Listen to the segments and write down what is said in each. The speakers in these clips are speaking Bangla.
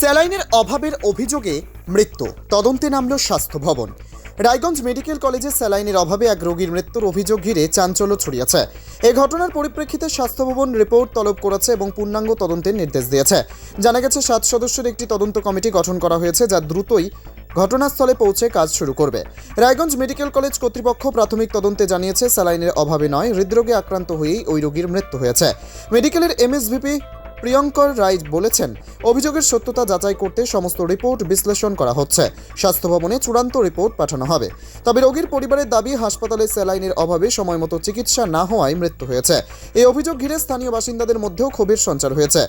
স্যালাইনের অভাবের অভিযোগে মৃত্যু, তদন্তে নামল স্বাস্থ্য ভবন। রায়গঞ্জ মেডিকেল কলেজে স্যালাইনের অভাবে এক রোগীর মৃত্যুর অভিযোগ ঘিরে চাঞ্চল্য ছড়িয়েছে। এই ঘটনার পরিপ্রেক্ষিতে স্বাস্থ্য ভবন রিপোর্ট তলব করেছে এবং পূর্ণাঙ্গ তদন্তের নির্দেশ দিয়েছে। জানা গেছে 7 সদস্যের একটি তদন্ত কমিটি গঠন করা হয়েছে, যা দ্রুতই ঘটনাস্থলে পৌঁছে কাজ শুরু করবে। রায়গঞ্জ মেডিকেল কলেজ কর্তৃপক্ষ প্রাথমিক তদন্তে জানিয়েছে, স্যালাইনের অভাবে নয়, হৃদরোগে আক্রান্ত হয়েই ওই রোগীর মৃত্যু হয়েছে। মেডিকেলের এমএসভিপি প্রিয়ঙ্কর রায় বলেছেন, অভিযোগের সত্যতা যাচাই করতে সমস্ত রিপোর্ট বিশ্লেষণ করা হচ্ছে। স্বাস্থ্য ভবনে চূড়ান্ত রিপোর্ট পাঠানো হবে। তবে রোগীর পরিবারের দাবি, হাসপাতালে স্যালাইনের অভাবে সময়মতো চিকিৎসা না হওয়ায় মৃত্যু হয়েছে। এই অভিযোগ ঘিরে স্থানীয় বাসিন্দাদের মধ্যেও ক্ষোভের সঞ্চার হয়েছে।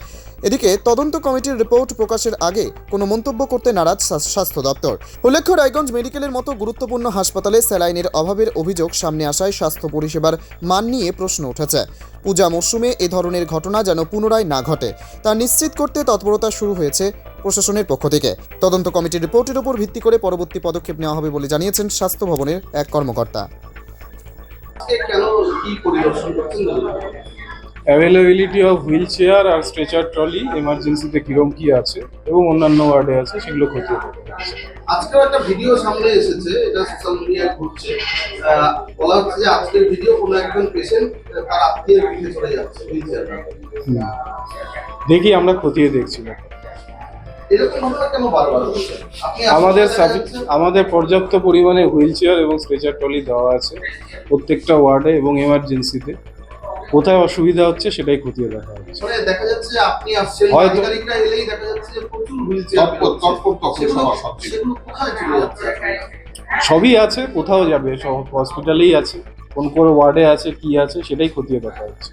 এদিকে তদন্ত কমিটির রিপোর্ট প্রকাশের আগে কোনো মন্তব্য করতে নারাজ স্বাস্থ্য দপ্তর। উল্লেখ্য, রায়গঞ্জ মেডিকেলের মতো গুরুত্বপূর্ণ হাসপাতালে স্যালাইনের অভাবের অভিযোগ সামনে আসায় স্বাস্থ্য পরিষেবার মান নিয়ে প্রশ্ন উঠেছে। পূজা মরশুমে এ ধরনের ঘটনা যেন পুনরায় না ঘটে, তা নিশ্চিত করতে তৎপরতা শুরু হয়েছে প্রশাসনের পক্ষ থেকে। তদন্ত কমিটির রিপোর্টের উপর ভিত্তি করে পরবর্তী পদক্ষেপ নেওয়া হবে বলে জানিয়েছেন স্বাস্থ্য ভবনের এক কর্মকর্তা। অ্যাভেলেবিলিটি অফ হুইল চেয়ার আর স্ট্রেচার ট্রলি এমার্জেন্সিতে কিরম কি আছে এবং অন্যান্য ওয়ার্ডে আছে সেগুলো খতিয়ে দেখতে হবে। আজকেও একটা ভিডিও সামনে এসেছে, এটা সোশ্যাল মিডিয়ায় ঘুরছে। বলা হচ্ছে যে আজকের ভিডিও কোনো একজন পেশেন্ট তার আত্মীয়ের পিঠে চলে যাচ্ছে হুইল চেয়ারটা। দেখি আমরা খতিয়ে দেখছিলাম। এরকম ঘটনা কেন বারবার হচ্ছে? আমাদের পর্যাপ্ত পরিমাণে হুইল চেয়ার এবং স্ট্রেচার ট্রলি দেওয়া আছে প্রত্যেকটা ওয়ার্ডে এবং এমার্জেন্সিতে। কোথায় অসুবিধা হচ্ছে সেটাই খতিয়ে দেখা হচ্ছে। মানে দেখা যাচ্ছে আপনি আসছেন, হয়তো আধিকারিকরা এলেই দেখা যাচ্ছে যে প্রচুর হুইল চেয়ার সেগুলো কোথায় চলে যাচ্ছে? সবই আছে, কোথাও যাবে, সব হসপিটালেই আছে, কোন কোন ওয়ার্ডে আছে, কি আছে সেটাই খতিয়ে দেখা হচ্ছে।